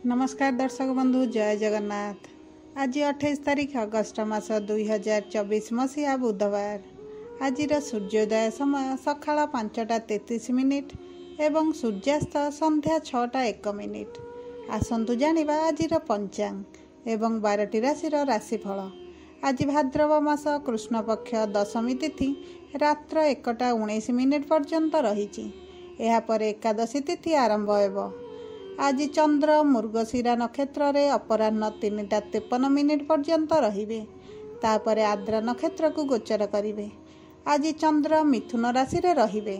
नमस्कार दर्शक बंधु, जय जगन्नाथ। आज 28 तारीख अगस्ट मास 2024 मसीहा बुधवार। आज सूर्योदय समय सकाळ 5:33 एवं सूर्यास्त संध्या 6:01। आसतु जानिबा आज पंचांग एवं 12टी राशि राशिफल। आज भाद्रव मास कृष्ण पक्ष दशमी तिथि रात्र 1:19 पर्यंत रही। यापर एकादशी तिथि आरंभ होब। आज चंद्र मृगशिरा नक्षत्र रे अपराह्न 3:53 पर्यंत रहिबे। तापरे आद्रा नक्षत्र को गोचर करिवे। आज चंद्र मिथुन राशि रे रहिबे।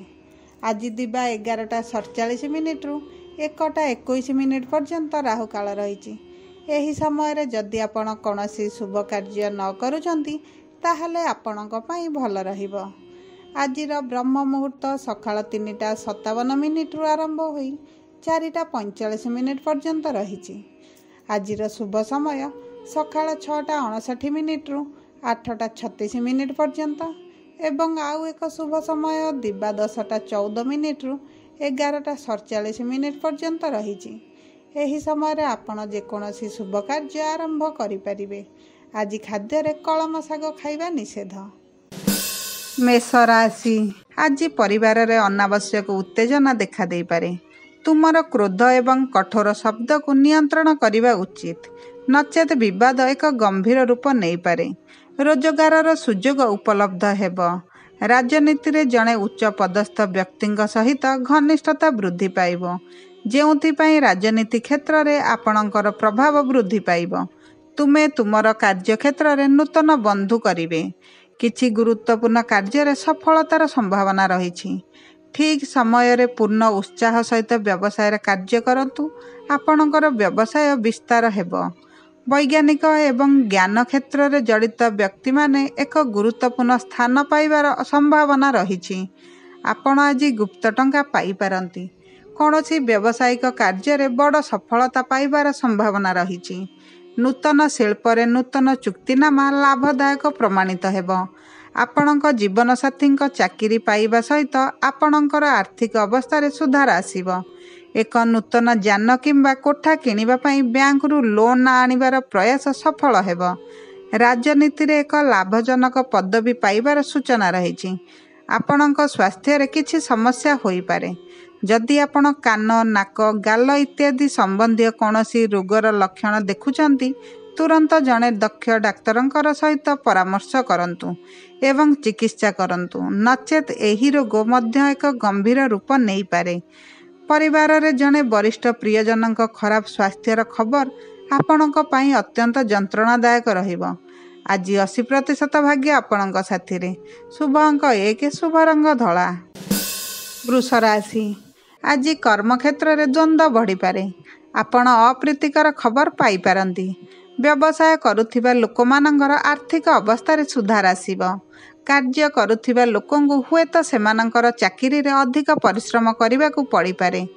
आज दिबा 11:47 रु 1:21 पर्यंत राहु काल रही। एही समय रे जदि आपण कोनोसी शुभ कार्य न करूचंती ताहले आपणक पई भल रहिबो। आजिर ब्रह्म मुहूर्त सकाळ 3:57 रु आरंभ होई 4:45 पर्यंत रही। आजिर शुभ समय सकाळ 6:59 रु 8:36 पर्यंत एवं आउ एक शुभ समय दिबा 10:14 रु 11:47 पर्यंत रही। एही समय रे आपण जेकोसी शुभ कार्य आरंभ करिपारिबे। आज खाद्य रे कलम शाग खाइबा निषेध। मेष राशि। आज परिवार रे अनावश्यक उत्तेजना देखा देई पारे। तुमर क्रोध एवं कठोर शब्द को नियंत्रण करने उचित, नचेत विवाद एक गंभीर रूप नहीं पारे। रोजगार सुजोग उपलब्ध हेब। राजनीति रे जड़े उच्च पदस्थ व्यक्ति सहित घनिष्ठता वृद्धि पाइब, जेउथिपाई राजनीति क्षेत्र में आपणकर प्रभाव वृद्धि पाइब। तुमे तुमर कार्य क्षेत्र में नूतन बंधु करिवे। किछि गुरुत्वपूर्ण कार्य रे सफलतार संभावना रही। ठीक समय रे पूर्ण उत्साह सहित व्यवसाय कार्य करंतु, आपणकर व्यवसाय विस्तार हेब। वैज्ञानिक एवं ज्ञान क्षेत्र में जड़ित व्यक्ति माने एक गुरुत्वपूर्ण स्थान पाइबार संभावना रही। आपण आज गुप्त टंका पाई पारंती। कौनसी व्यावसायिक कार्य रे बड़ सफलता पाइबार संभावना रही। नूतन शिल्प रे नूतन चुक्तिनामा लाभदायक प्रमाणित हेब। आपणक जीवन साथी चाकिरी पाइबा सहित आपणकर आर्थिक अवस्था सुधार आसिब। एक नूतन जान किंबा कोठा किनिबा पई बैंक रु लोन आनिबार प्रयास सफल हेब। राजनीति रे एक लाभजनक पदवी पाइबार सूचना रही। आपणक स्वास्थ्य रे किछि समस्या होई पारे। जदि आपण कान, नाक, गाल इत्यादि संबंधी कौनसी रोगर लक्षण देखुचंती, तुरंत जड़े दक्ष डाक्तरंकर सहित परामर्श करंतु एवं चिकित्सा करंतु, नचेत एही रोग मध्य एक गंभीर रूप नहीं पारे। परिवार रे जड़े वरिष्ठ प्रियजनक खराब स्वास्थ्यर खबर आपणक पई अत्यंत जंत्रणादायक रहिबो। आज 80% भाग्य आपणक साथी रे। शुभ अंक 1, शुभ रंग धला। वृष राशि। आज कर्म क्षेत्र रे द्वंद्व बढ़ी पारे। आपण अप्रीतिकर खबर पाई पारंती। व्यवसाय करुथिबा लोकमानंगर आर्थिक अवस्था रे सुधार आसिब। कार्य करुथिबा लोकंगु हुएत सेमानंकर चाकिरी रे अधिक परिश्रम करिबाकु पड़ी पारे।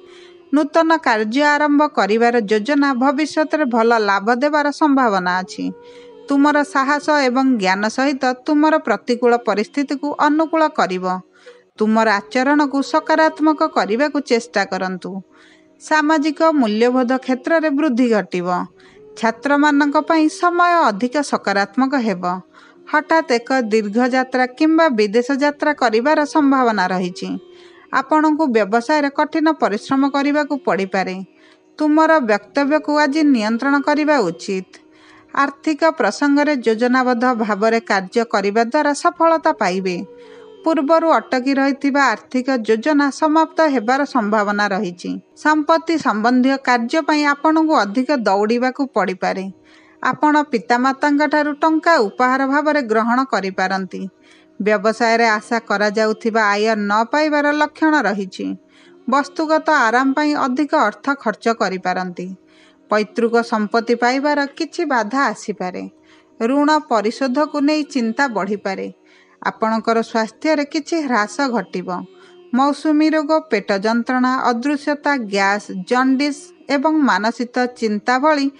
नूतन कार्य आरंभ करिवार योजना भविष्यत रे भल लाभ देवार संभावना अछि। तुमर साहस एवं ज्ञान सहित तुमर प्रतिकूल परिस्थिति को अनुकूल करिवो। तुमर आचरण को सकारात्मक करिबाकु चेष्टा करंतु। सामाजिक मूल्यबोध क्षेत्र रे वृद्धि घटिबो। छात्र मानक पई समय अधिक सकारात्मक हेब। हठात एक दीर्घ यात्रा किंबा विदेश यात्रा करिवार संभावना रही। आपणकु व्यवसाय रे कठिन परिश्रम करिबाकु पड़ी पारे। तुमर वक्तव्य को आज नियंत्रण करिबा उचित। आर्थिक प्रसंग रे योजनाबद्ध भाव रे कार्य करिबा द्वारा सफलता पाइबे। पूर्वरु अटकी रहिथिबा आर्थिक योजना समाप्त हेबार संभावना रही। संपत्ति संबंधी कार्य पई आपणकु अधिक दौड़िबाकु पड़ी पारे। आपण पितामातांका ठारू टंका उपहार भाव रे ग्रहण करि पारंती। व्यवसाय रे आशा करा जाउथिबा आय न पाइबार लक्षण रही। वस्तुगत आराम पई अधिक अर्थ खर्च करि पारंती। पैतृक संपत्ति पाइबार किछि बाधा आसी पारे। ऋण परिशोध को नै चिंता बढ़ी पारे। आपणकर स्वास्थ्य रे किछि ह्रास घटिबो। मौसुमी रोग, पेट जंत्रणा, अदृश्यता, गैस, जॉन्डिस एवं मानसिक चिंता भली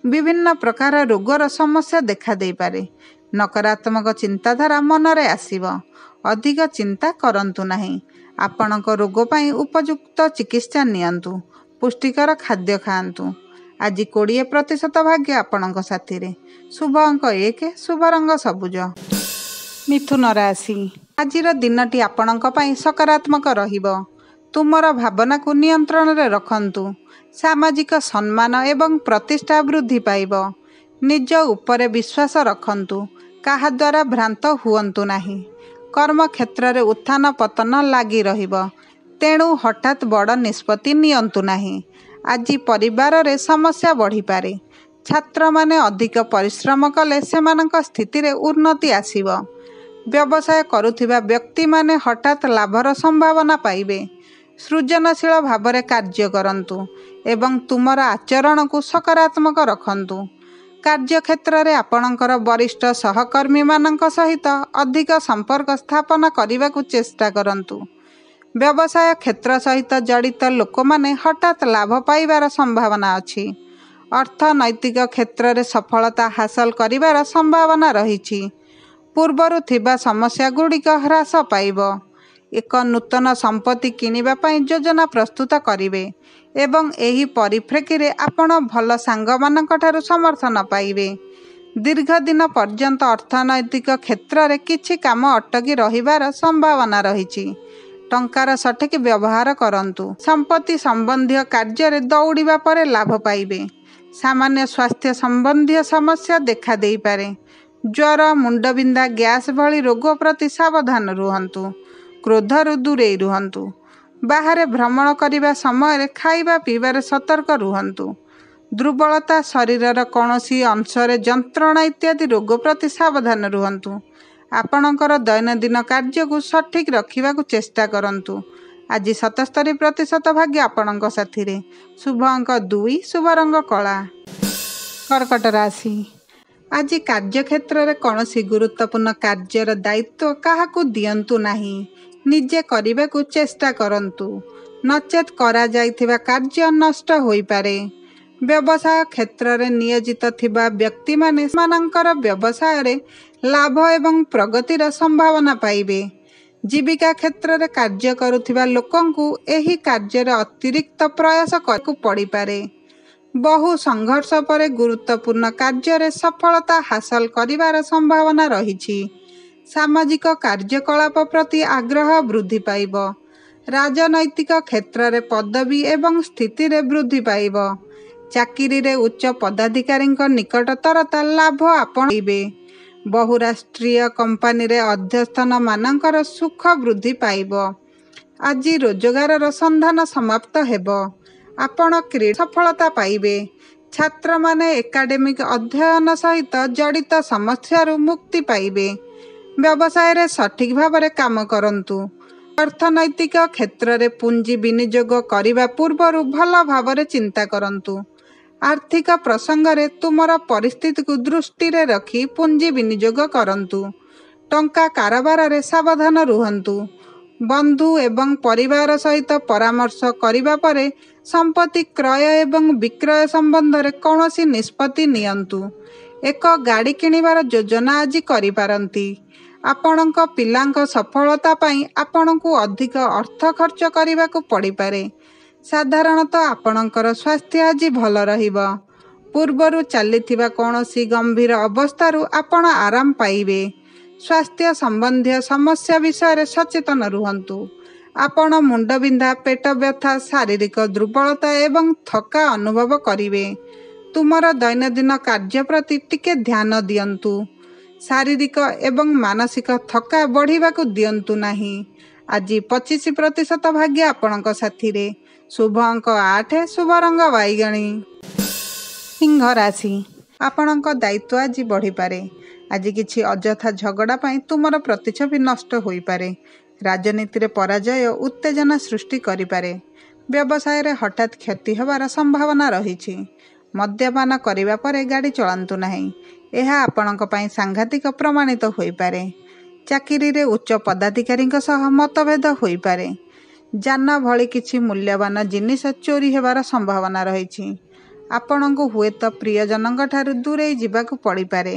विभिन्न प्रकार रोगर समस्या देखा दे पारे। नकारात्मक चिंताधारा मनरे आसीबो। अधिक चिंता करंतु नाही। आपणक रोग पई उपयुक्त चिकित्सा नियंतु। पुष्टिकर खाद्य खाआंतु। ଆଜି 20% ଭାଗ୍ୟ ଆପଣଙ୍କ ସାଥିରେ। ଶୁଭ ଅଙ୍କ 1, ଶୁଭ ରଙ୍ଗ ସବୁଜ। ମିଥୁନ ରାଶି, ଆଜିର ଦିନଟି ଆପଣଙ୍କ ପାଇଁ ସକାରାତ୍ମକ ରହିବ। ତୁମର ଭାବନାକୁ ନିୟନ୍ତ୍ରଣରେ ରଖନ୍ତୁ। ସାମାଜିକ ସମ୍ମାନ ଏବଂ ପ୍ରତିଷ୍ଠା ବୃଦ୍ଧି ପାଇବ। ନିଜ ଉପରେ ବିଶ୍ୱାସ ରଖନ୍ତୁ। କାହା ଦ୍ୱାରା ଭ୍ରାନ୍ତ ହୁଅନ୍ତୁ ନାହିଁ। କର୍ମକ୍ଷେତ୍ରରେ ଉତ୍ଥାନ ପତନ ଲାଗି ରହିବ। ତେଣୁ ହଠାତ୍ ବଡ଼ ନିଷ୍ପତ୍ତି ନିଅନ୍ତୁ ନାହିଁ। ଆଜି ପରିବାରରେ ସମସ୍ୟା ବଢ଼ିପାରେ। ଛାତ୍ରମାନେ ଅଧିକ ପରିଶ୍ରମ କଲେ ସେମାନଙ୍କ ସ୍ଥିତିରେ ଉନ୍ନତି ଆସିବ। ବ୍ୟବସାୟ କରୁଥିବା ବ୍ୟକ୍ତିମାନେ ହଠାତ୍ ଲାଭର ସମ୍ଭାବନା ପାଇବେ। ସୃଜନଶୀଳ ଭାବରେ କାର୍ଯ୍ୟ କରନ୍ତୁ ଏବଂ ତୁମର ଆଚରଣକୁ ସକାରାତ୍ମକ ରଖନ୍ତୁ। କାର୍ଯ୍ୟକ୍ଷେତ୍ରରେ ଆପଣଙ୍କର ବରିଷ୍ଠ ସହକର୍ମୀମାନଙ୍କ ସହିତ ଅଧିକ ସମ୍ପର୍କ ସ୍ଥାପନ କରିବାକୁ ଚେଷ୍ଟା କରନ୍ତୁ। ବ୍ୟବସାୟ କ୍ଷେତ୍ର ସହିତ ଜଡ଼ିତ ଲୋକମାନେ ହଠାତ୍ ଲାଭ ପାଇବାର ସମ୍ଭାବନା ଅଛି। ଅର୍ଥନୈତିକ କ୍ଷେତ୍ରରେ ସଫଳତା ହାସଲ କରିବାର ସମ୍ଭାବନା ରହିଛି। ପୂର୍ବରୁ ଥିବା ସମସ୍ୟାଗୁଡ଼ିକ ହ୍ରାସ ପାଇବ। ଏକ ନୂତନ ସମ୍ପତ୍ତି କିଣିବା ପାଇଁ ଯୋଜନା ପ୍ରସ୍ତୁତ କରିବେ ଏବଂ ଏହି ପରିପ୍ରେକ୍ଷୀରେ ଆପଣ ଭଲ ସାଙ୍ଗମାନଙ୍କଠାରୁ ସମର୍ଥନ ପାଇବେ। ଦୀର୍ଘ ଦିନ ପର୍ଯ୍ୟନ୍ତ ଅର୍ଥନୈତିକ କ୍ଷେତ୍ରରେ କିଛି କାମ ଅଟକି ରହିବାର ସମ୍ଭାବନା ରହିଛି। ଟଙ୍କାର ସଠିକ୍ ବ୍ୟବହାର କରନ୍ତୁ। ସମ୍ପତ୍ତି ସମ୍ବନ୍ଧୀୟ କାର୍ଯ୍ୟରେ ଦୌଡ଼ିବା ପରେ ଲାଭ ପାଇବେ। ସାମାନ୍ୟ ସ୍ୱାସ୍ଥ୍ୟ ସମ୍ବନ୍ଧୀୟ ସମସ୍ୟା ଦେଖାଦେଇପାରେ। ଜ୍ୱର, ମୁଣ୍ଡବିନ୍ଧା, ଗ୍ୟାସ୍ ଭଳି ରୋଗ ପ୍ରତି ସାବଧାନ ରୁହନ୍ତୁ। କ୍ରୋଧରୁ ଦୂରେଇ ରୁହନ୍ତୁ। ବାହାରେ ଭ୍ରମଣ କରିବା ସମୟରେ ଖାଇବା ପିଇବାରେ ସତର୍କ ରୁହନ୍ତୁ। ଦୁର୍ବଳତା, ଶରୀରର କୌଣସି ଅଂଶରେ ଯନ୍ତ୍ରଣା ଇତ୍ୟାଦି ରୋଗ ପ୍ରତି ସାବଧାନ ରୁହନ୍ତୁ। ଆପଣଙ୍କର ଦୈନନ୍ଦିନ କାର୍ଯ୍ୟକୁ ସଠିକ୍ ରଖିବାକୁ ଚେଷ୍ଟା କରନ୍ତୁ। ଆଜି 77% ଭାଗ୍ୟ ଆପଣଙ୍କ ସାଥିରେ। ଶୁଭ ଅଙ୍କ 2, ଶୁଭ ରଙ୍ଗ କଳା। କର୍କଟ ରାଶି, ଆଜି କାର୍ଯ୍ୟକ୍ଷେତ୍ରରେ କୌଣସି ଗୁରୁତ୍ୱପୂର୍ଣ୍ଣ କାର୍ଯ୍ୟର ଦାୟିତ୍ୱ କାହାକୁ ଦିଅନ୍ତୁ ନାହିଁ। ନିଜେ କରିବାକୁ ଚେଷ୍ଟା କରନ୍ତୁ, ନଚେତ୍ କରାଯାଇଥିବା କାର୍ଯ୍ୟ ନଷ୍ଟ ହୋଇପାରେ। ବ୍ୟବସାୟ କ୍ଷେତ୍ରରେ ନିୟୋଜିତ ଥିବା ବ୍ୟକ୍ତିମାନେ ସେମାନଙ୍କର ବ୍ୟବସାୟରେ ଲାଭ ଏବଂ ପ୍ରଗତିର ସମ୍ଭାବନା ପାଇବେ। ଜୀବିକା କ୍ଷେତ୍ରରେ କାର୍ଯ୍ୟ କରୁଥିବା ଲୋକଙ୍କୁ ଏହି କାର୍ଯ୍ୟରେ ଅତିରିକ୍ତ ପ୍ରୟାସ କରିବାକୁ ପଡ଼ିପାରେ। ବହୁ ସଂଘର୍ଷ ପରେ ଗୁରୁତ୍ୱପୂର୍ଣ୍ଣ କାର୍ଯ୍ୟରେ ସଫଳତା ହାସଲ କରିବାର ସମ୍ଭାବନା ରହିଛି। ସାମାଜିକ କାର୍ଯ୍ୟକଳାପ ପ୍ରତି ଆଗ୍ରହ ବୃଦ୍ଧି ପାଇବ। ରାଜନୈତିକ କ୍ଷେତ୍ରରେ ପଦବୀ ଏବଂ ସ୍ଥିତିରେ ବୃଦ୍ଧି ପାଇବ। ଚାକିରିରେ ଉଚ୍ଚ ପଦାଧିକାରୀଙ୍କ ନିକଟତରତା ଲାଭ ଆପଣ ପାଇବେ। ବହୁରାଷ୍ଟ୍ରୀୟ କମ୍ପାନୀରେ ଅଧ୍ୟସ୍ଥମାନଙ୍କର ସୁଖ ବୃଦ୍ଧି ପାଇବ। ଆଜି ରୋଜଗାରର ସନ୍ଧାନ ସମାପ୍ତ ହେବ। ଆପଣ କ୍ରୀଡ଼ା ସଫଳତା ପାଇବେ। ଛାତ୍ରମାନେ ଏକାଡେମିକ୍ ଅଧ୍ୟୟନ ସହିତ ଜଡ଼ିତ ସମସ୍ୟାରୁ ମୁକ୍ତି ପାଇବେ। ବ୍ୟବସାୟରେ ସଠିକ୍ ଭାବରେ କାମ କରନ୍ତୁ। ଅର୍ଥନୈତିକ କ୍ଷେତ୍ରରେ ପୁଞ୍ଜି ବିନିଯୋଗ କରିବା ପୂର୍ବରୁ ଭଲ ଭାବରେ ଚିନ୍ତା କରନ୍ତୁ। ଆର୍ଥିକ ପ୍ରସଙ୍ଗରେ ତୁମର ପରିସ୍ଥିତିକୁ ଦୃଷ୍ଟିରେ ରଖି ପୁଞ୍ଜି ବିନିଯୋଗ କରନ୍ତୁ। ଟଙ୍କା କାରବାରରେ ସାବଧାନ ରୁହନ୍ତୁ। ବନ୍ଧୁ ଏବଂ ପରିବାର ସହିତ ପରାମର୍ଶ କରିବା ପରେ ସମ୍ପତ୍ତି କ୍ରୟ ଏବଂ ବିକ୍ରୟ ସମ୍ବନ୍ଧରେ କୌଣସି ନିଷ୍ପତ୍ତି ନିଅନ୍ତୁ। ଏକ ଗାଡ଼ି କିଣିବାର ଯୋଜନା ଆଜି କରିପାରନ୍ତି। ଆପଣଙ୍କ ପିଲାଙ୍କ ସଫଳତା ପାଇଁ ଆପଣଙ୍କୁ ଅଧିକ ଅର୍ଥ ଖର୍ଚ୍ଚ କରିବାକୁ ପଡ଼ିପାରେ। ସାଧାରଣତଃ ଆପଣଙ୍କର ସ୍ୱାସ୍ଥ୍ୟ ଆଜି ଭଲ ରହିବ। ପୂର୍ବରୁ ଚାଲିଥିବା କୌଣସି ଗମ୍ଭୀର ଅବସ୍ଥାରୁ ଆପଣ ଆରାମ ପାଇବେ। ସ୍ୱାସ୍ଥ୍ୟ ସମ୍ବନ୍ଧୀୟ ସମସ୍ୟା ବିଷୟରେ ସଚେତନ ରୁହନ୍ତୁ। ଆପଣ ମୁଣ୍ଡବିନ୍ଧା, ପେଟ ବ୍ୟଥା, ଶାରୀରିକ ଦୁର୍ବଳତା ଏବଂ ଥକା ଅନୁଭବ କରିବେ। ତୁମର ଦୈନନ୍ଦିନ କାର୍ଯ୍ୟ ପ୍ରତି ଟିକେ ଧ୍ୟାନ ଦିଅନ୍ତୁ। ଶାରୀରିକ ଏବଂ ମାନସିକ ଥକା ବଢ଼ିବାକୁ ଦିଅନ୍ତୁ ନାହିଁ। ଆଜି 25% ଭାଗ୍ୟ ଆପଣଙ୍କ ସାଥିରେ। ଶୁଭ ଅଙ୍କ 8, ଶୁଭ ରଙ୍ଗ ବାଇଗଣୀ। ସିଂହ ରାଶି, ଆପଣଙ୍କ ଦାୟିତ୍ୱ ଆଜି ବଢ଼ିପାରେ। ଆଜି କିଛି ଅଯଥା ଝଗଡ଼ା ପାଇଁ ତୁମର ପ୍ରତିଛବି ନଷ୍ଟ ହୋଇପାରେ। ରାଜନୀତିରେ ପରାଜୟ ଉତ୍ତେଜନା ସୃଷ୍ଟି କରିପାରେ। ବ୍ୟବସାୟରେ ହଠାତ୍ କ୍ଷତି ହେବାର ସମ୍ଭାବନା ରହିଛି। ମଦ୍ୟପାନ କରିବା ପରେ ଗାଡ଼ି ଚଳାନ୍ତୁ ନାହିଁ। ଏହା ଆପଣଙ୍କ ପାଇଁ ସାଂଘାତିକ ପ୍ରମାଣିତ ହୋଇପାରେ। ଚାକିରିରେ ଉଚ୍ଚ ପଦାଧିକାରୀଙ୍କ ସହ ମତଭେଦ ହୋଇପାରେ। ଯାନ ଭଳି କିଛି ମୂଲ୍ୟବାନ ଜିନିଷ ଚୋରି ହେବାର ସମ୍ଭାବନା ରହିଛି। ଆପଣଙ୍କୁ ହୁଏତ ପ୍ରିୟଜନଙ୍କଠାରୁ ଦୂରେଇ ଯିବାକୁ ପଡ଼ିପାରେ।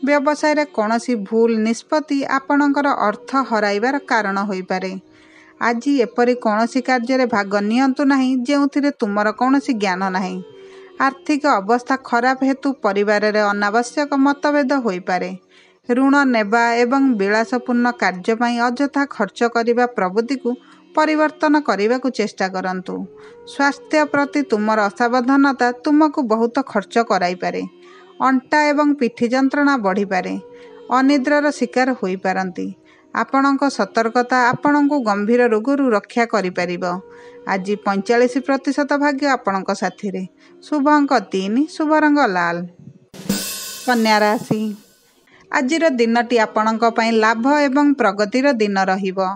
ବ୍ୟବସାୟରେ କୌଣସି ଭୁଲ ନିଷ୍ପତ୍ତି ଆପଣଙ୍କର ଅର୍ଥ ହରାଇବାର କାରଣ ହୋଇପାରେ। ଆଜି ଏପରି କୌଣସି କାର୍ଯ୍ୟରେ ଭାଗ ନିଅନ୍ତୁ ନାହିଁ ଯେଉଁଥିରେ ତୁମର କୌଣସି ଜ୍ଞାନ ନାହିଁ। आर्थिक अवस्था खराब हेतु परिवार रे अनावश्यक मतभेद होइपारे। ऋण नेबा एवं विलासपूर्ण कार्य पई अଯଥା खर्च करिबा प्रवृत्ति को परिवर्तन करने को चेष्टा करंतु। स्वास्थ्य प्रति तुमर असावधानता तुमको बहुत खर्च कराई पारे। अंटा एवं पिठी जंत्रणा बढ़ी पारे। अनिद्रार शिकार होई पारंती। आपणक सतर्कता आपणको गंभीर रोगरू रक्षा करि परिबो। आज 45% भाग्य आपणक साथी रे। शुभ अंक 3, शुभ रंग लाल। कन्या राशि, आजिर दिनटी आपणक पई लाभ एवं प्रगतिर दिन रहिबो।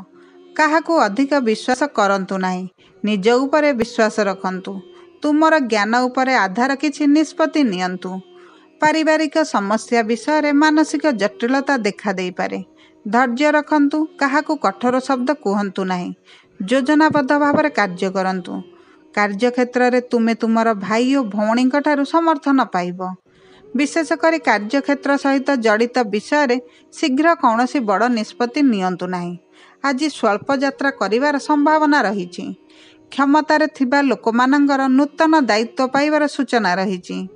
काहाकू अधिक विश्वास करंतु नाही। निज उपरे विश्वास रखंतु। तुमर ज्ञान उपरे आधार किछि निष्पत्ति नियंतु। पारिवारिक समस्या विषय रे मानसिक जटिलता देखा देई पारे। धैर्य रखंतु। काहाकू कठोर शब्द कहंतु नाही। योजनाबद्ध भाव कार्य करंतु। कार्य क्षेत्र रे तुमे तुमर भाई और भौणी ठारू समर्थन पाइबो। विशेषकर कार्य क्षेत्र सहित जड़ित विषय रे शीघ्र कौनसी बड़ निष्पत्ति नियंतु नाही। आज स्वल्प यात्रा करिवार संभावना रहिछि। क्षमतार थिबा लोकमानंगर नूतन दायित्व पाइबार सूचना रहिछि।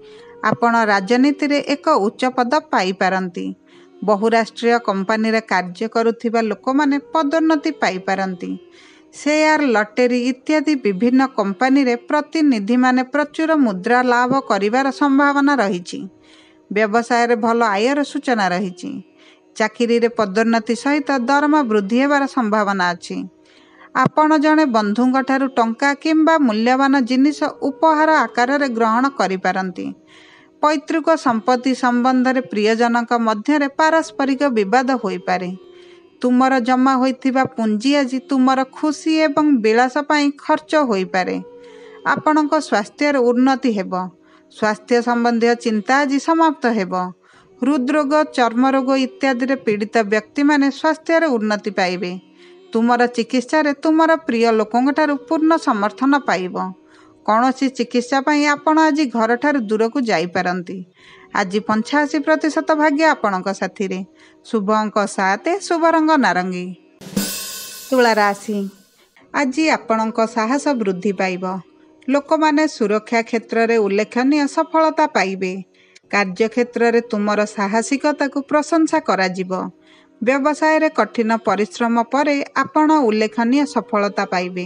आपण राजनीति रे एक उच्च पद पाई पारंती। बहुराष्ट्रीय कंपनी रे कार्य करुथिबा लोकमाने पदोन्नति पाई पारंती। शेयर लटेरी इत्यादि विभिन्न कंपनी रे प्रतिनिधि माने प्रचुर मुद्रा लाभ करिवार संभावना रहिछि। व्यवसाय रे भल आयर सूचना रहिछि। चाकरी रे पदोन्नति सहित दरमा वृद्धि हेबार संभावना अछि। आपण जणे बंधुंग ठारू टंका किंबा मूल्यवान जिनिस उपहार आकार रे ग्रहण करि पारंती। पैतृक संपत्ति संबंध रे प्रियजनक मध्य रे पारस्परिक विवाद होई पारे। तुमर जमा होइथिबा पुंजी आज तुमर खुशी एवं विलास पई खर्च होई पारे। आपणक स्वास्थ्य रे उन्नति हेबो। स्वास्थ्य संबंधी चिंता आज समाप्त हेबो। हृदरोग चर्मरोग इत्यादि रे पीड़ित व्यक्ति माने स्वास्थ्य रे उन्नति पाइबे। तुमर चिकित्सा रे तुमर प्रिय लोकंग ठारू पूर्ण समर्थन पाइबो। कौनसी चिकित्सा पई आपण आज घर ठारू दूर को जाई पारंती। आज 85% भाग्य आपणक साथी रे। शुभ अंक 7, शुभ रंग नारंगी। तुला राशि, आज आपणक साहस वृद्धि पाइबो। लोकमाने सुरक्षा क्षेत्र रे उल्लेखनीय सफलता पाइबे। कार्य क्षेत्र रे तुमर साहसिकता को प्रशंसा करा जिवो। व्यवसाय रे कठिन परिश्रम परे आपण उल्लेखनीय सफलता पाइबे।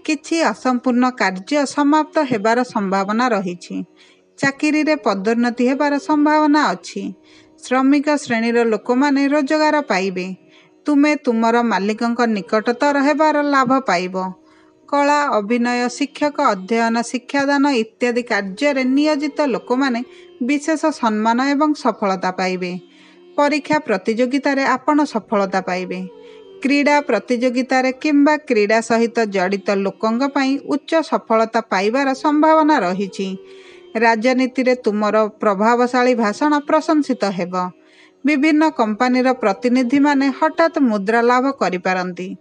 किछि असंपूर्ण कार्य समाप्त हेबार संभावना रहिछि। चाकरी रे पदोन्नति हेबार संभावना अछि। श्रमिक श्रेणीर लोकमाने रोजगार पाइबे। तुमे तुमर मालिकंक निकटतर हेबार लाभ पाइबो। कला, अभिनय, शिक्षक, अध्ययन, शिक्षादान इत्यादि कार्य रे नियोजित लोकमाने विशेष सम्मान एवं सफलता पाइबे। परीक्षा प्रतियोगिता रे आपण सफलता पाइबे। क्रीड़ा प्रतियोगिता रे किंबा क्रीड़ा सहित जड़ित लोकंग पई उच्च सफलता पाइबार संभावना रहिछि। राजनीति रे तुमर प्रभावशाली भाषण प्रशंसित हेबो। विभिन्न कंपनीर प्रतिनिधि माने हठात मुद्रा लाभ करि पारंती।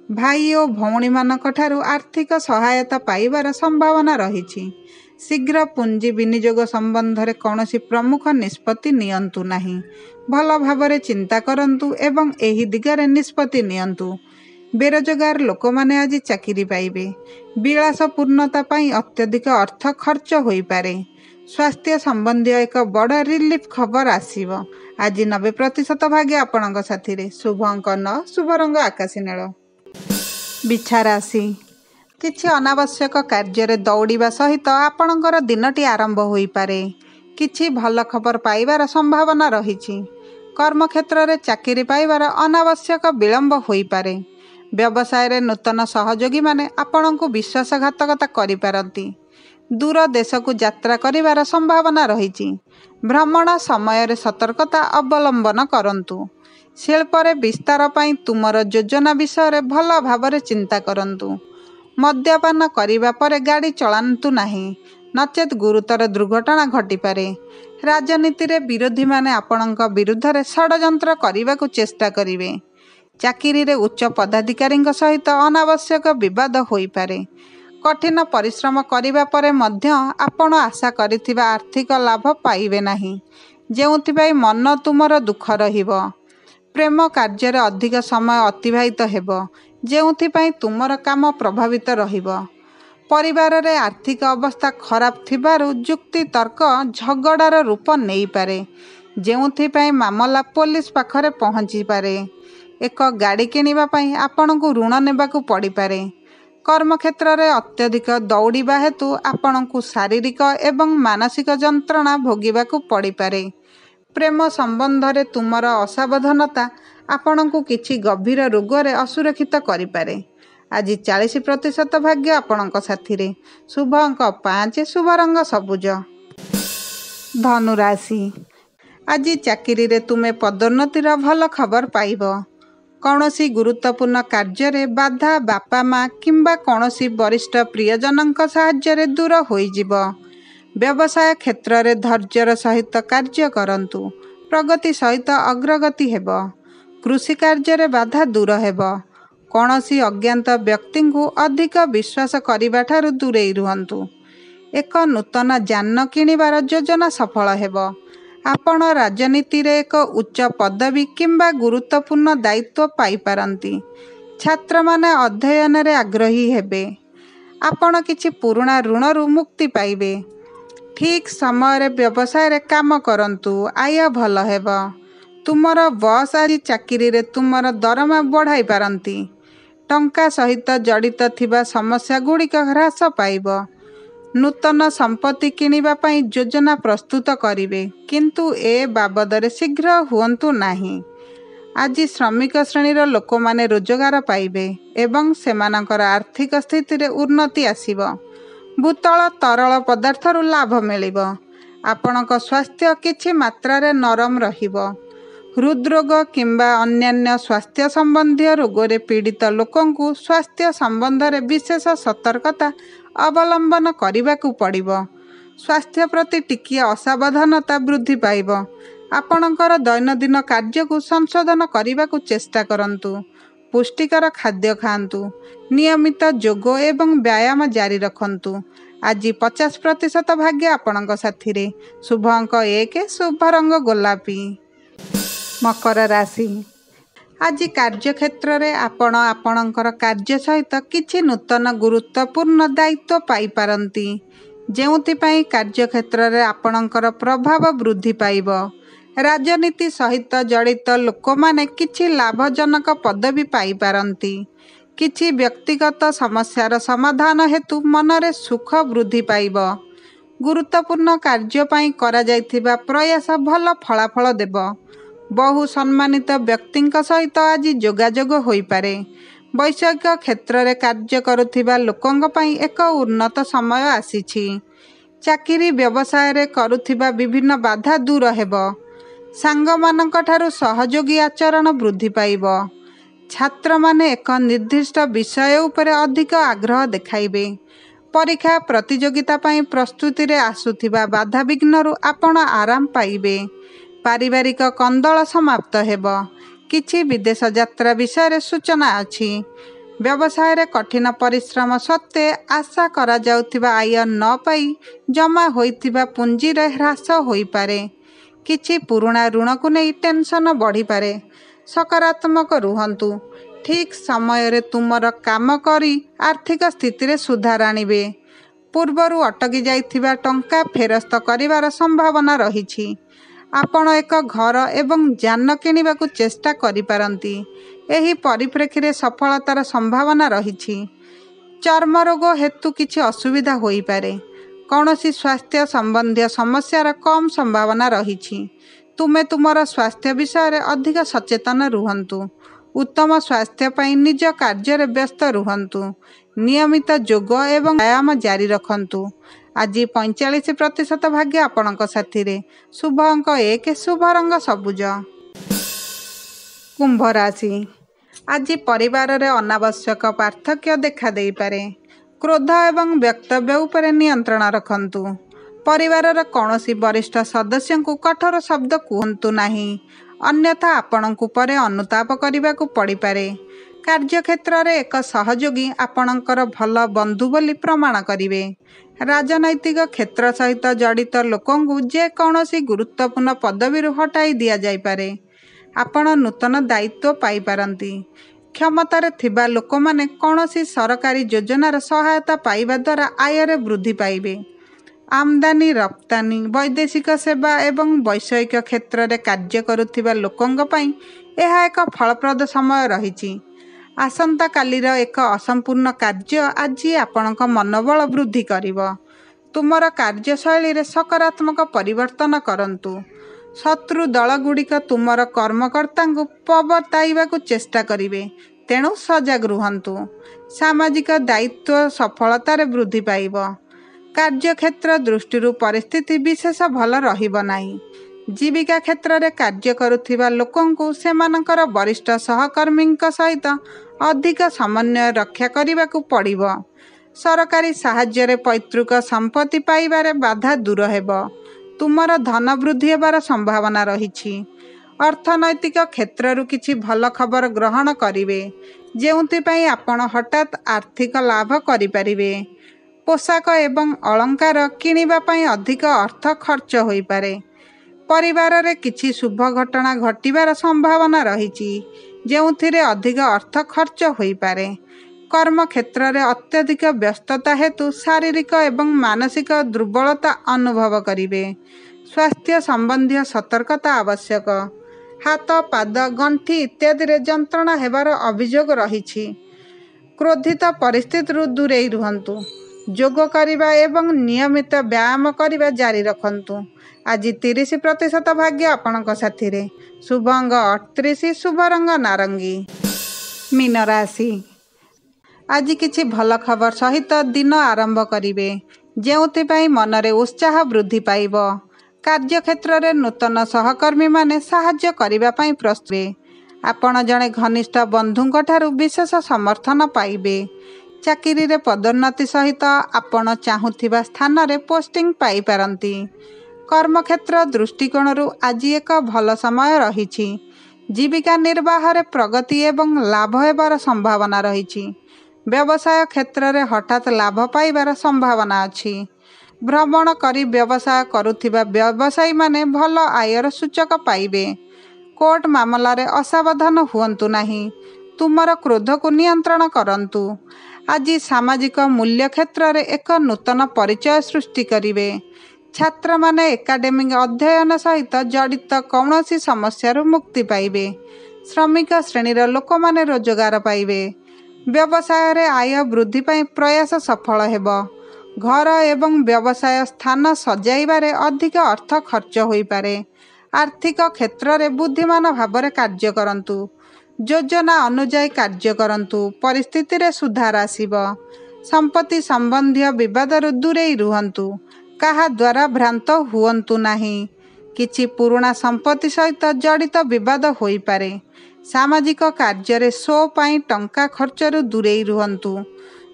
भाई और भौणी मानक ठारू आर्थिक सहायता पाइबार संभावना रहिछि। शीघ्र पुंजी विनियोग संबंध रे कौनसी प्रमुख निष्पत्ति नियंतु नाही। भल भावरे चिंता करंतु एवं एही दिगरे निष्पत्ति नियंतु। बेरोजगार लोक माने आज चाकरी पाइबे। विलासपूर्णता पई अत्यधिक अर्थ खर्च होई पारे। स्वास्थ्य संबंधी एक बड़ रिलीफ खबर आसीबो। आज 90% भाग्य आपणक साथी रे। शुभ अंक 9, शुभ रंग आकाशी नील। बिछा राशि, किछि अनावश्यक कार्य रे दौड़िबा सहित आपणकर दिनटी आरंभ होई पारे। किछि भल खबर पाइबार संभावना रहिछि। कर्म क्षेत्र रे चाकरी पाइबार अनावश्यक विलंब होई पारे। व्यवसाय रे नूतन सहयोगी माने आपणको विश्वासघातकता करि पारंती। दूर देश को यात्रा करिबार संभावना रहिछि। भ्रमण समय रे सतर्कता अवलंबन करंतु। शिल्प रे विस्तार पई तुमर योजना विषय रे भल भावरे चिंता करंतु। मद्यपान करिबा परे गाड़ी चलांतु नाही, नचेत गुरुतर दुर्घटना घटी पारे। राजनीति रे विरोधी माने आपणक विरुद्ध रे षडयंत्र करिबा को चेष्टा करिवे। चाकरी रे उच्च पदाधिकारी सहित अनावश्यक विवाद होई पारे। कठिन परिश्रम करिबा परे मध्य आपण आशा करिथिबा आर्थिक लाभ पाइबे नाही, जेउथिबाई मन तुमर दुख रहिबो। प्रेम कार्य रे अधिक समय अतिबाहित हेबो, जेउथिबाई तुमर काम प्रभावित रहिबो। परिवार रे आर्थिक अवस्था खराब थिबारु जुक्ति तर्क झगड़ार रूप नहीं पारे, जेउथिपाई मामला पुलिस पाखरे पहुँची पारे। एक गाड़ी किनिबा पई आपनकु ऋण नेबाकु पड़ी पारे। कर्मक्षेत्र रे अत्यधिक दौड़िबा हेतु आपनकु शारीरिक एवं मानसिक जंत्रणा भोगिबाकु पड़ी पारे। प्रेम संबंध रे तुमर असावधानता आपनकु किछि गभीर रोग रे असुरक्षित करि पारे। आज 40% भाग्य आपनक साथी रे। शुभ अंक 5, शुभ रंग सबुज। धनु राशि, आज चाकरी रे तुमे पदोन्नतिर भल खबर पाइब। कौनसी गुरुत्वपूर्ण कार्य रे बाधा बापा माँ किंबा कौनसी वरिष्ठ प्रियजनक साहाय्य रे दूर होइजिब। व्यवसाय क्षेत्र रे धैर्यर सहित कार्य करंतु, प्रगति सहित अग्रगति हेब। कृषि कार्य रे बाधा दूर हेब। कौनसी अज्ञात व्यक्ति को अधिक विश्वास करिबा ठारु दूरेई रुहंतु। एक नूतन जान किनिबार योजना सफल हेब। आपण राजनीति रे एक उच्च पदवी किंबा गुरुत्वपूर्ण दायित्व पाई पारंती। छात्र माने अध्ययन रे आग्रही हेबे। आपण किछि पुराना ऋणरू मुक्ति पाइबे। ठीक समय रे व्यवसाय रे काम करंतु, आय भल हेब। तुमर बॉस आज चाकरी रे तुमर दरमा बढ़ाई पारंती। टंका सहित जड़ित थिबा समस्या गुड़िक ह्रास पाइब। नूतन संपत्ति किनिबा पई योजना प्रस्तुत करिवे, किंतु ए बाबदरे शीघ्र हुअंतु नाही। आज श्रमिक श्रेणीर लोक माने रोजगार पाइबे एवं सेमानकर आर्थिक स्थिति रे उन्नति आसीब। भूतल तरल पदार्थरु लाभ मिलिब। आपणक स्वास्थ्य किछि मात्रा रे नरम रहिब। हृदरोग किंबा अन्यान्य स्वास्थ्य संबंधी रोग रे पीड़ित लोकंकु स्वास्थ्य संबंध रे विशेष सतर्कता अवलंबन करिबाकु पड़िब। स्वास्थ्य प्रति टिकिए असावधानता वृद्धि पाइब। आपणकर दैनंदिन कार्य को संशोधन करिबाकु चेष्टा करंतु। पुष्टिकर खाद्य खांतु। नियमित योग एवं व्यायाम जारी रखंतु। आज 50% भाग्य आपणक साथी रे। शुभ अंक 1, शुभ रंग गोलापी। मकर राशि, आज कार्यक्षेत्र रे आपण आपणकर कार्य सहित किछि नूतन गुरुत्वपूर्ण दायित्व पाई पारंती, जेउथिपाई कार्यक्षेत्र रे आपणकर प्रभाव वृद्धि पाइब। राजनीति सहित जड़ित लोक माने किछि लाभजनक पदवी पाई पारंती। किछि व्यक्तिगत समस्यार समाधान हेतु मनरे सुख वृद्धि पाइब। गुरुत्वपूर्ण कार्य पाई करा जायथिबा प्रयास भल फलाफल देब। बहु सम्मानित व्यक्तिंक सहित आज जोगाजोग होई पारे। वैषयिक क्षेत्र रे कार्य करुथिबा लोकंक पई एक उन्नत समय आसीछि। चाकरी व्यवसाय रे करुथिबा विभिन्न बाधा दूर हेब। सांगमानक ठारु सहयोगी आचरण वृद्धि पाइब। छात्र माने एक निर्दिष्ट विषय उपरे अधिक आग्रह देखाइबे। परीक्षा प्रतियोगिता पई प्रस्तुति रे आसुथिबा बाधा विघ्नरु आपण आराम पाइबे। पारिवारिक कंदल समाप्त हेब। किछि विदेश यात्रा विषय रे सूचना अछि। व्यवसाय रे कठिन परिश्रम सत्वे आशा करा जाउथिबा आय न पाई जमा होइथिबा पुंजी रे ह्रास होई पारे। किछि पुराना ऋण को नहीं टेंशन बढ़ी पारे। सकारात्मक रुहंतु। ठीक समय रे तुमर काम करी आर्थिक स्थिति रे सुधार आनिबे। पूर्वरु अटकी जाइथिबा टंका फेरस्त करिवार संभावना रहिछि। आपण एक घर एवं जान किनिबाकु चेष्टा करि पारंती। एही परिप्रेक्षी रे सफलतार संभावना रहिछि। चर्म रोग हेतु किछि असुविधा होई पारे। कौनसी स्वास्थ्य संबंधी समस्यार कम संभावना रहिछि। तुमे तुमर स्वास्थ्य विषय रे अधिक सचेतन रुहंतु। उत्तम स्वास्थ्य पई निज कार्य रे व्यस्त रुहंतु। नियमित योग एवं व्यायाम जारी रखंतु। आज 45% भाग्य आपणक साथी रे। शुभ अंक 1, शुभ रंग सबुज। कुंभ राशि, आज परिवार रे अनावश्यक पार्थक्य देखा देई पारे। क्रोध एवं वक्तव्य उपरे नियंत्रण रखंतु। परिवार रे कौनसी वरिष्ठ सदस्य को कठोर शब्द कहंतु नाही, अन्यथा आपणकु परे अनुताप करिबाकु पड़ी पारे। कार्यक्षेत्र रे एक सहयोगी आपणकर भल बंधु बोली प्रमाण करिवे। राजनैतिक क्षेत्र सहित जड़ित लोकंकु जे कौनसी गुरुत्वपूर्ण पदवी हटाई दिया जाय पारे। आपण नूतन दायित्व पाई पारंती। କ୍ଷମତାରେ ଥିବା ଲୋକମାନେ କୌଣସି ସରକାରୀ ଯୋଜନାର ସହାୟତା ପାଇବା ଦ୍ୱାରା ଆୟରେ ବୃଦ୍ଧି ପାଇବେ। ଆମଦାନୀ ରପ୍ତାନି, ବୈଦେଶିକ ସେବା ଏବଂ ବୈଷୟିକ କ୍ଷେତ୍ରରେ କାର୍ଯ୍ୟ କରୁଥିବା ଲୋକଙ୍କ ପାଇଁ ଏହା ଏକ ଫଳପ୍ରଦ ସମୟ ରହିଛି। ଆସନ୍ତାକାଲିର ଏକ ଅସମ୍ପୂର୍ଣ୍ଣ କାର୍ଯ୍ୟ ଆଜି ଆପଣଙ୍କ ମନୋବଳ ବୃଦ୍ଧି କରିବ। ତୁମର କାର୍ଯ୍ୟଶୈଳୀରେ ସକାରାତ୍ମକ ପରିବର୍ତ୍ତନ କରନ୍ତୁ। ଶତ୍ରୁ ଦଳଗୁଡ଼ିକ ତୁମର କର୍ମକର୍ତ୍ତାଙ୍କୁ ପ୍ରବର୍ତ୍ତାଇବାକୁ ଚେଷ୍ଟା କରିବେ, ତେଣୁ ସଜାଗ ରୁହନ୍ତୁ। ସାମାଜିକ ଦାୟିତ୍ୱ ସଫଳତାରେ ବୃଦ୍ଧି ପାଇବ। କାର୍ଯ୍ୟକ୍ଷେତ୍ର ଦୃଷ୍ଟିରୁ ପରିସ୍ଥିତି ବିଶେଷ ଭଲ ରହିବ ନାହିଁ। ଜୀବିକା କ୍ଷେତ୍ରରେ କାର୍ଯ୍ୟ କରୁଥିବା ଲୋକଙ୍କୁ ସେମାନଙ୍କର ବରିଷ୍ଠ ସହକର୍ମୀଙ୍କ ସହିତ ଅଧିକ ସମନ୍ୱୟ ରକ୍ଷା କରିବାକୁ ପଡ଼ିବ। ସରକାରୀ ସାହାଯ୍ୟରେ ପୈତୃକ ସମ୍ପତ୍ତି ପାଇବାରେ ବାଧା ଦୂର ହେବ। ତୁମର ଧନ ବୃଦ୍ଧି ହେବାର ସମ୍ଭାବନା ରହିଛି। ଅର୍ଥନୈତିକ କ୍ଷେତ୍ରରୁ କିଛି ଭଲ ଖବର ଗ୍ରହଣ କରିବେ, ଯେଉଁଥିପାଇଁ ଆପଣ ହଠାତ୍ ଆର୍ଥିକ ଲାଭ କରିପାରିବେ। ପୋଷାକ ଏବଂ ଅଳଙ୍କାର କିଣିବା ପାଇଁ ଅଧିକ ଅର୍ଥ ଖର୍ଚ୍ଚ ହୋଇପାରେ। ପରିବାରରେ କିଛି ଶୁଭ ଘଟଣା ଘଟିବାର ସମ୍ଭାବନା ରହିଛି, ଯେଉଁଥିରେ ଅଧିକ ଅର୍ଥ ଖର୍ଚ୍ଚ ହୋଇପାରେ। କର୍ମକ୍ଷେତ୍ରରେ ଅତ୍ୟଧିକ ବ୍ୟସ୍ତତା ହେତୁ ଶାରୀରିକ ଏବଂ ମାନସିକ ଦୁର୍ବଳତା ଅନୁଭବ କରିବେ। ସ୍ୱାସ୍ଥ୍ୟ ସମ୍ବନ୍ଧୀୟ ସତର୍କତା ଆବଶ୍ୟକ। ହାତ, ପାଦ, ଗଣ୍ଠି ଇତ୍ୟାଦିରେ ଯନ୍ତ୍ରଣା ହେବାର ଅଭିଯୋଗ ରହିଛି। କ୍ରୋଧିତ ପରିସ୍ଥିତିରୁ ଦୂରେଇ ରୁହନ୍ତୁ। ଯୋଗ କରିବା ଏବଂ ନିୟମିତ ବ୍ୟାୟାମ କରିବା ଜାରି ରଖନ୍ତୁ। ଆଜି 30% ଭାଗ୍ୟ ଆପଣଙ୍କ ସାଥିରେ। ଶୁଭ ଅଙ୍ଗ 38, ଶୁଭ ରଙ୍ଗ ନାରଙ୍ଗୀ। ମୀନ ରାଶି। ଆଜି କିଛି ଭଲ ଖବର ସହିତ ଦିନ ଆରମ୍ଭ କରିବେ, ଯେଉଁଥିପାଇଁ ମନରେ ଉତ୍ସାହ ବୃଦ୍ଧି ପାଇବ। କାର୍ଯ୍ୟକ୍ଷେତ୍ରରେ ନୂତନ ସହକର୍ମୀମାନେ ସାହାଯ୍ୟ କରିବା ପାଇଁ ପ୍ରସ୍ତୁତ। ଆପଣ ଜଣେ ଘନିଷ୍ଠ ବନ୍ଧୁଙ୍କଠାରୁ ବିଶେଷ ସମର୍ଥନ ପାଇବେ। ଚାକିରିରେ ପଦୋନ୍ନତି ସହିତ ଆପଣ ଚାହୁଁଥିବା ସ୍ଥାନରେ ପୋଷ୍ଟିଂ ପାଇପାରନ୍ତି। କର୍ମକ୍ଷେତ୍ର ଦୃଷ୍ଟିକୋଣରୁ ଆଜି ଏକ ଭଲ ସମୟ ରହିଛି। ଜୀବିକା ନିର୍ବାହରେ ପ୍ରଗତି ଏବଂ ଲାଭ ହେବାର ସମ୍ଭାବନା ରହିଛି। ବ୍ୟବସାୟ କ୍ଷେତ୍ରରେ ହଠାତ୍ ଲାଭ ପାଇବାର ସମ୍ଭାବନା ଅଛି। ଭ୍ରମଣ କରି ବ୍ୟବସାୟ କରୁଥିବା ବ୍ୟବସାୟୀମାନେ ଭଲ ଆୟର ସୂଚକ ପାଇବେ। କୋର୍ଟ ମାମଲାରେ ଅସାବଧାନ ହୁଅନ୍ତୁ ନାହିଁ। ତୁମର କ୍ରୋଧକୁ ନିୟନ୍ତ୍ରଣ କରନ୍ତୁ। ଆଜି ସାମାଜିକ ମୂଲ୍ୟ କ୍ଷେତ୍ରରେ ଏକ ନୂତନ ପରିଚୟ ସୃଷ୍ଟି କରିବେ। ଛାତ୍ରମାନେ ଏକାଡେମିକ ଅଧ୍ୟୟନ ସହିତ ଜଡ଼ିତ କୌଣସି ସମସ୍ୟାରୁ ମୁକ୍ତି ପାଇବେ। ଶ୍ରମିକ ଶ୍ରେଣୀର ଲୋକମାନେ ରୋଜଗାର ପାଇବେ। ବ୍ୟବସାୟରେ ଆୟ ବୃଦ୍ଧି ପାଇଁ ପ୍ରୟାସ ସଫଳ ହେବ। ଘର ଏବଂ ବ୍ୟବସାୟ ସ୍ଥାନ ସଜାଇବାରେ ଅଧିକ ଅର୍ଥ ଖର୍ଚ୍ଚ ହୋଇପାରେ। ଆର୍ଥିକ କ୍ଷେତ୍ରରେ ବୁଦ୍ଧିମାନ ଭାବରେ କାର୍ଯ୍ୟ କରନ୍ତୁ। ଯୋଜନା ଅନୁଯାୟୀ କାର୍ଯ୍ୟ କରନ୍ତୁ। ପରିସ୍ଥିତିରେ ସୁଧାର ଆସିବ। ସମ୍ପତ୍ତି ସମ୍ବନ୍ଧୀୟ ବିବାଦରୁ ଦୂରେଇ ରୁହନ୍ତୁ। କାହା ଦ୍ୱାରା ଭ୍ରାନ୍ତ ହୁଅନ୍ତୁ ନାହିଁ। କିଛି ପୁରୁଣା ସମ୍ପତ୍ତି ସହିତ ଜଡ଼ିତ ବିବାଦ ହୋଇପାରେ। ସାମାଜିକ କାର୍ଯ୍ୟରେ ଶୋ ପାଇଁ ଟଙ୍କା ଖର୍ଚ୍ଚରୁ ଦୂରେଇ ରୁହନ୍ତୁ।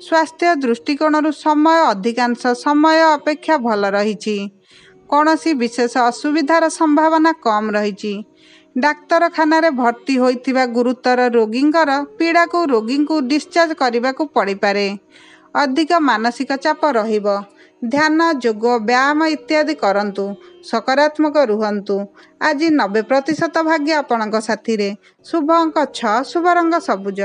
ସ୍ୱାସ୍ଥ୍ୟ ଦୃଷ୍ଟିକୋଣରୁ ସମୟ ଅଧିକାଂଶ ସମୟ ଅପେକ୍ଷା ଭଲ ରହିଛି। କୌଣସି ବିଶେଷ ଅସୁବିଧାର ସମ୍ଭାବନା କମ୍ ରହିଛି। ଡାକ୍ତରଖାନାରେ ଭର୍ତ୍ତି ହୋଇଥିବା ଗୁରୁତର ରୋଗୀଙ୍କର ପୀଡ଼ାକୁ ରୋଗୀଙ୍କୁ ଡିସଚାର୍ଜ କରିବାକୁ ପଡ଼ିପାରେ। ଅଧିକ ମାନସିକ ଚାପ ରହିବ। ଧ୍ୟାନ, ଯୋଗ, ବ୍ୟାୟାମ ଇତ୍ୟାଦି କରନ୍ତୁ। ସକାରାତ୍ମକ ରୁହନ୍ତୁ। ଆଜି 90% ଭାଗ୍ୟ ଆପଣଙ୍କ ସାଥିରେ। ଶୁଭ ଅଙ୍କ 6, ଶୁଭ ରଙ୍ଗ ସବୁଜ।